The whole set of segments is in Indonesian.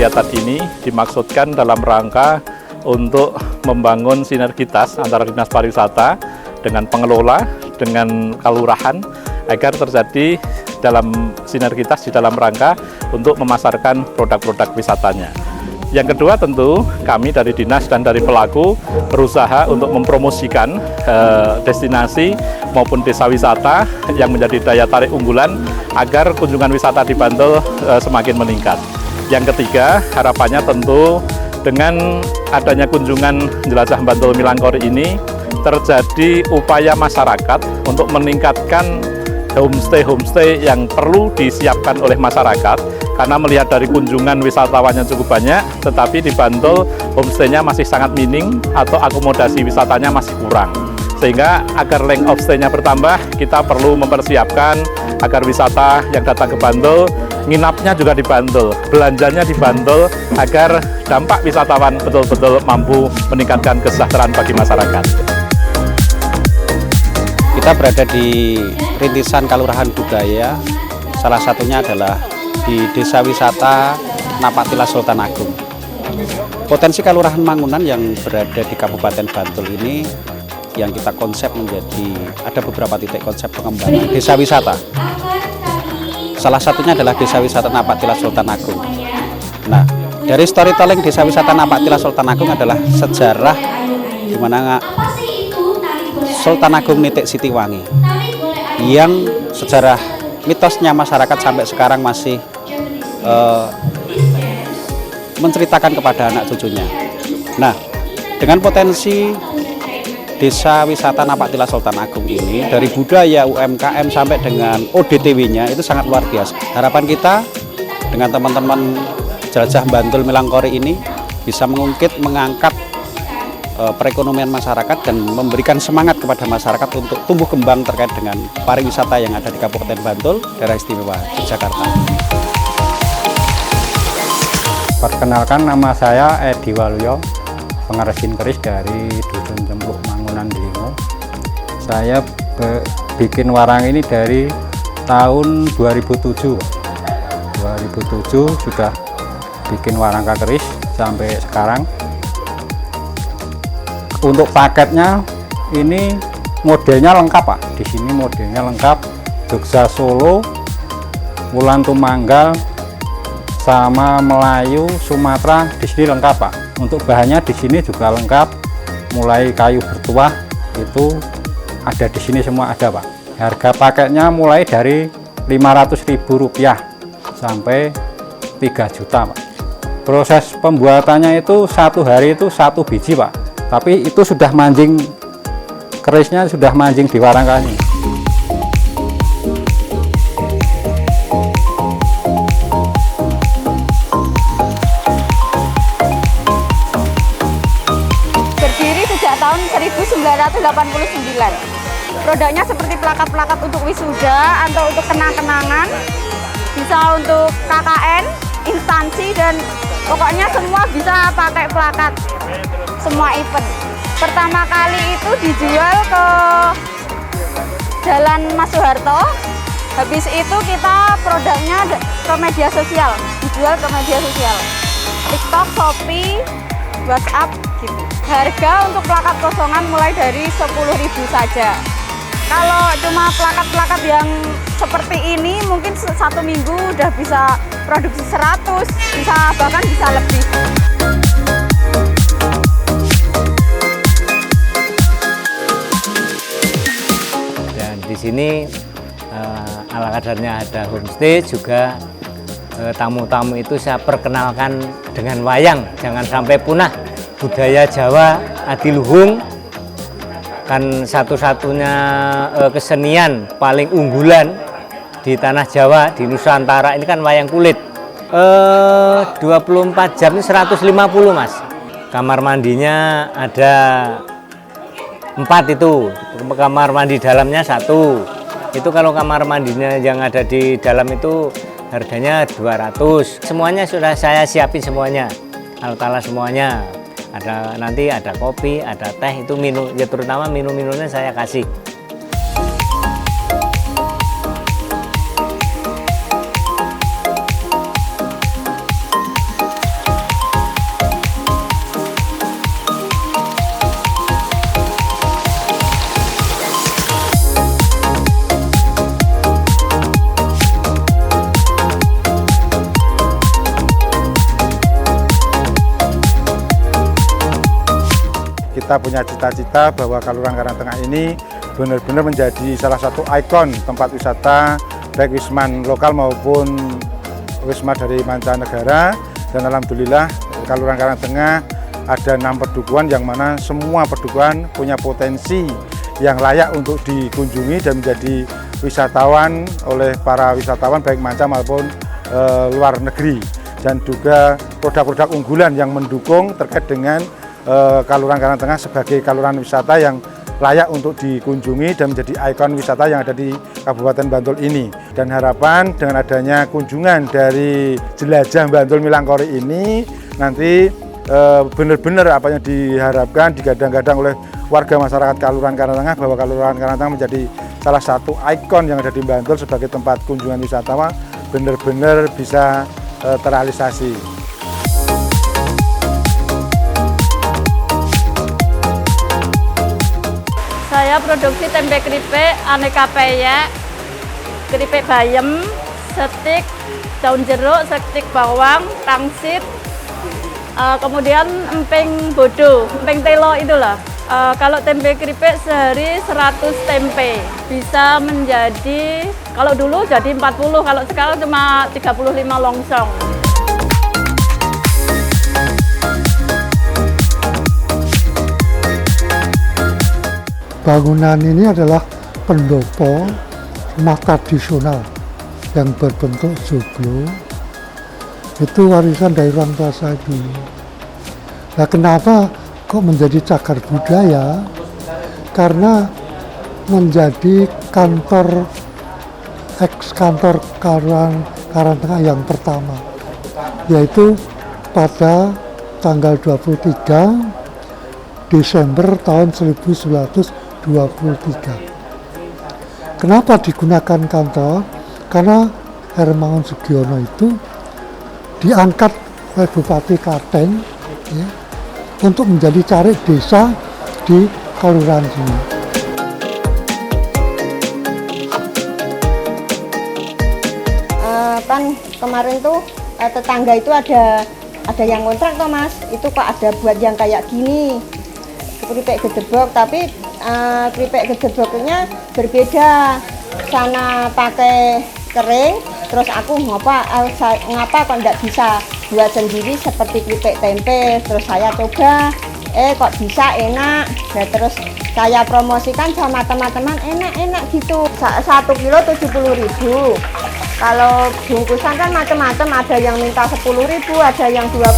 kegiatan ini dimaksudkan dalam rangka untuk membangun sinergitas antara Dinas Pariwisata dengan pengelola, dengan kelurahan, agar terjadi dalam sinergitas di dalam rangka untuk memasarkan produk-produk wisatanya. Yang kedua tentu kami dari dinas dan dari pelaku berusaha untuk mempromosikan destinasi maupun desa wisata yang menjadi daya tarik unggulan agar kunjungan wisata di Bantul semakin meningkat. Yang ketiga harapannya tentu dengan adanya kunjungan jelajah Bantul Milangkori ini terjadi upaya masyarakat untuk meningkatkan homestay yang perlu disiapkan oleh masyarakat, karena melihat dari kunjungan wisatawannya cukup banyak, tetapi di Bantul homestay-nya masih sangat minim atau akomodasi wisatanya masih kurang. Sehingga agar length of stay-nya bertambah, kita perlu mempersiapkan agar wisata yang datang ke Bantul, nginapnya juga di Bantul, belanjanya di Bantul, agar dampak wisatawan betul-betul mampu meningkatkan kesejahteraan bagi masyarakat. Kita berada di rintisan Kelurahan Budaya, salah satunya adalah di Desa Wisata Napaktilas Sultan Agung. Potensi Kelurahan Mangunan yang berada di Kabupaten Bantul ini yang kita konsep menjadi, ada beberapa titik konsep pengembangan desa wisata. Salah satunya adalah Desa Wisata Napaktilas Sultan Agung. Nah, dari storytelling Desa Wisata Napaktilas Sultan Agung adalah sejarah di mana Sultan Agung Nitik Sitiwangi, yang sejarah mitosnya masyarakat sampai sekarang masih menceritakan kepada anak cucunya. Nah, dengan potensi Desa Wisata Napaktilas Sultan Agung ini, dari budaya, UMKM sampai dengan ODTW-nya itu sangat luar biasa. Harapan kita dengan teman-teman jelajah Bantul Milangkori ini bisa mengangkat perekonomian masyarakat dan memberikan semangat kepada masyarakat untuk tumbuh kembang terkait dengan pariwisata yang ada di Kabupaten Bantul, Daerah Istimewa Yogyakarta. Perkenalkan, nama saya Edi Waluyo, pengrajin keris dari Dusun Cempluk Mangunan Delingo. Saya bikin warang ini dari tahun 2007. 2007 sudah bikin warang keris sampai sekarang. Untuk paketnya ini modelnya lengkap, Pak. Di sini modelnya lengkap, Jogja Solo, Wulan Tumanggal, sama Melayu, Sumatera di sini lengkap, Pak. Untuk bahannya di sini juga lengkap, mulai kayu bertuah itu ada di sini semua ada, Pak. Harga paketnya mulai dari Rp500.000 sampai 3 juta, Pak. Proses pembuatannya itu 1 hari itu 1 biji, Pak. Tapi itu sudah mancing, kerisnya sudah mancing di warang kami. Berdiri sejak tahun 1989. Produknya seperti plakat-plakat untuk wisuda atau untuk kenang-kenangan, bisa untuk KKN, instansi, dan pokoknya semua bisa pakai plakat. Semua event. Pertama kali itu dijual ke Jalan Mas Soeharto. Habis itu kita produknya ke media sosial, dijual ke media sosial, TikTok, Shopee, WhatsApp gitu. Harga untuk plakat kosongan mulai dari 10.000 saja. Kalau cuma plakat-plakat yang seperti ini mungkin 1 minggu udah bisa produksi 100, bahkan bisa lebih. Di sini ala kadarnya ada homestay juga, tamu-tamu itu saya perkenalkan dengan wayang, jangan sampai punah budaya Jawa adiluhung, kan satu-satunya kesenian paling unggulan di tanah Jawa, di Nusantara ini kan wayang kulit. 24 jam ini 150, Mas. Kamar mandinya ada 4 itu, kamar mandi dalamnya 1. Itu kalau kamar mandinya yang ada di dalam itu harganya 200. Semuanya sudah saya siapin semuanya, alat-alat semuanya. Nanti ada kopi, ada teh, itu minum, ya terutama minum-minumnya saya kasih. kita punya cita-cita bahwa Kelurahan Karangtengah ini benar-benar menjadi salah satu ikon tempat wisata baik wisman lokal maupun wisma dari mancanegara. Dan alhamdulillah Kelurahan Karangtengah ada 6 perdukuhan yang mana semua perdukuhan punya potensi yang layak untuk dikunjungi dan menjadi wisatawan oleh para wisatawan baik manca maupun luar negeri. Dan juga produk-produk unggulan yang mendukung terkait dengan Kelurahan Karangtengah sebagai kelurahan wisata yang layak untuk dikunjungi dan menjadi ikon wisata yang ada di Kabupaten Bantul ini. Dan harapan dengan adanya kunjungan dari jelajah Bantul Milangkori ini nanti benar-benar apa yang diharapkan digadang-gadang oleh warga masyarakat Kelurahan Karangtengah bahwa Kelurahan Karangtengah menjadi salah satu ikon yang ada di Bantul sebagai tempat kunjungan wisatawan benar-benar bisa terrealisasi. Saya produksi tempe keripik aneka peyek, keripik bayam, stik, daun jeruk, stik bawang, pangsit, kemudian emping bodo, emping telo itulah. Kalau tempe keripik sehari 100 tempe, bisa menjadi, kalau dulu jadi 40, kalau sekarang cuma 35 longsong. Bangunan ini adalah pendopo rumah tradisional yang berbentuk joglo. Itu warisan dari orang tua saya dulu. Nah, kenapa kok menjadi cagar budaya? Karena menjadi kantor eks-kantor Kelurahan Karangtengah yang pertama, yaitu pada tanggal 23 Desember tahun 1923. Kenapa digunakan kantor? Karena Hermangun Sugiono itu diangkat oleh Bupati Klaten ya, untuk menjadi carik desa di kelurahan sini. Kan kemarin tuh tetangga itu ada yang kontrak toh Mas, itu kok ada buat yang kayak gini keripik gedebok, tapi keripik gedeboknya berbeda. Sana pakai kering, terus aku ngapa kok enggak bisa buat sendiri seperti keripik tempe. Terus saya coba, kok bisa enak. Nah, terus saya promosikan sama teman-teman, enak gitu. 1 kilo 70.000. Kalau bungkusan kan macam-macam, ada yang minta 10.000, ada yang 20.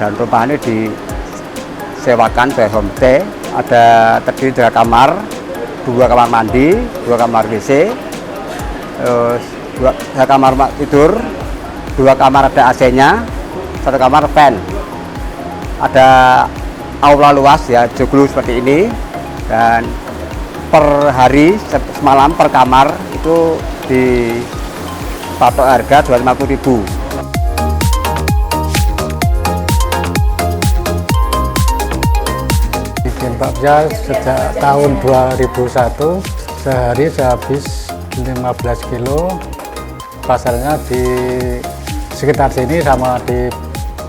Dan rumah ini disewakan by homestay, ada terdiri dari kamar, 2 kamar mandi, 2 kamar WC, 2 kamar tidur, 2 kamar ada AC-nya, 1 kamar fan. Ada aula luas ya, joglo seperti ini, dan per hari semalam per kamar itu dipatok harga 250.000. Bakpia sejak tahun 2001 sehari saya habis 15 kilo. Pasarnya di sekitar sini sama di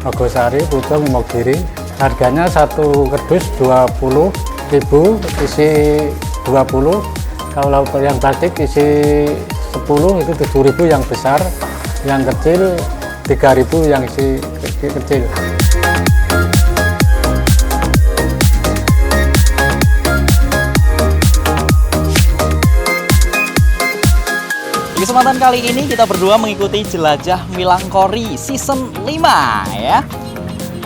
Nogosari, Pucung, Imogiri. Harganya 1 kerdus 20.000, isi 20. Kalau yang plastik isi 10 itu 7.000 yang besar, yang kecil 3.000 yang isi kecil. Di kesempatan kali ini kita berdua mengikuti Jelajah Milangkori Season 5 ya.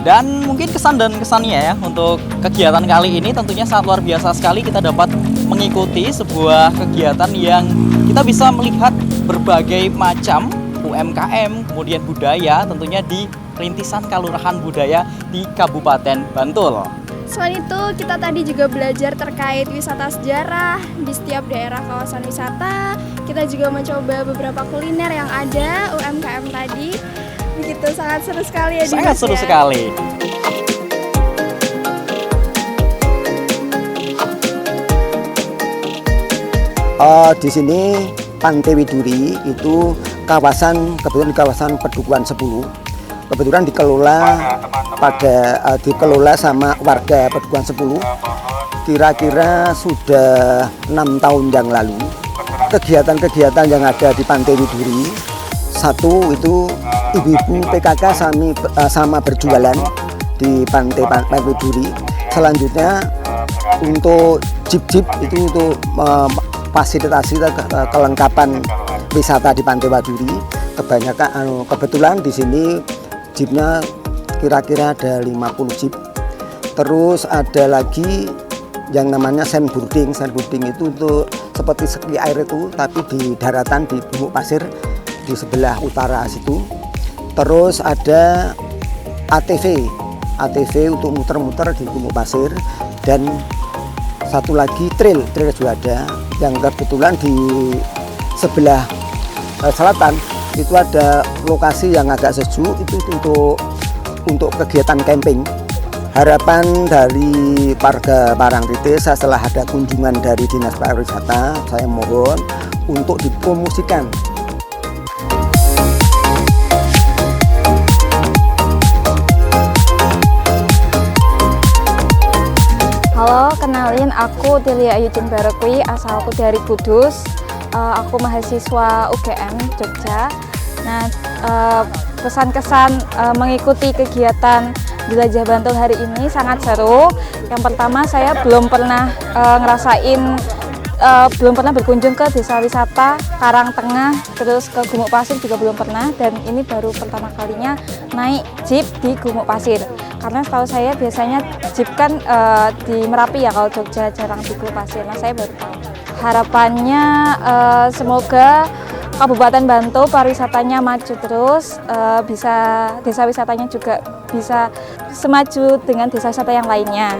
Dan mungkin kesan dan kesannya ya untuk kegiatan kali ini tentunya sangat luar biasa sekali. Kita dapat mengikuti sebuah kegiatan yang kita bisa melihat berbagai macam UMKM, kemudian budaya tentunya di rintisan Kelurahan Budaya di Kabupaten Bantul. Selain itu, kita tadi juga belajar terkait wisata sejarah di setiap daerah kawasan wisata. Kita juga mencoba beberapa kuliner yang ada, UMKM tadi. Begitu, sangat seru sekali ya. Sangat seru sekali. Di sini Pantai Widuri itu kebetulan di kawasan Pedukuhan 10. Kebetulan dikelola sama warga Pedukuhan 10. Kira-kira sudah 6 tahun yang lalu. Kegiatan-kegiatan yang ada di Pantai Widuri, satu itu ibu-ibu PKK sama berjualan di Pantai Widuri. Selanjutnya untuk jeep-jeep itu untuk fasilitasi kelengkapan wisata di Pantai Widuri. Kebetulan di sini jeepnya kira-kira ada 50 jeep. Terus ada lagi yang namanya sandboarding. Sandboarding itu untuk seperti ski air itu, tapi di daratan di Gumuk Pasir di sebelah utara situ. Terus ada ATV untuk muter-muter di Gumuk Pasir, dan satu lagi trail juga ada. Yang kebetulan di sebelah selatan itu ada lokasi yang agak sejuk, itu untuk kegiatan camping. Harapan dari warga Parangtritis setelah ada kunjungan dari Dinas Pariwisata, saya mohon untuk dipromosikan. Halo, kenalin aku Tilia Ayudin Barekwi, asalku dari Kudus. Aku mahasiswa UGM Jogja. Nah, pesan-kesan mengikuti kegiatan Jelajah Bantul hari ini sangat seru. Yang pertama, saya belum pernah belum pernah berkunjung ke desa wisata Karangtengah, terus ke Gumuk Pasir juga belum pernah, dan ini baru pertama kalinya naik jeep di Gumuk Pasir. Karena setahu saya biasanya jeep kan di Merapi ya, kalau Jogja jarang di Gumuk Pasir. Nah, saya baru tahu. Harapannya semoga Kabupaten Bantul pariwisatanya maju terus, bisa desa wisatanya juga bisa semaju dengan desa wisata yang lainnya.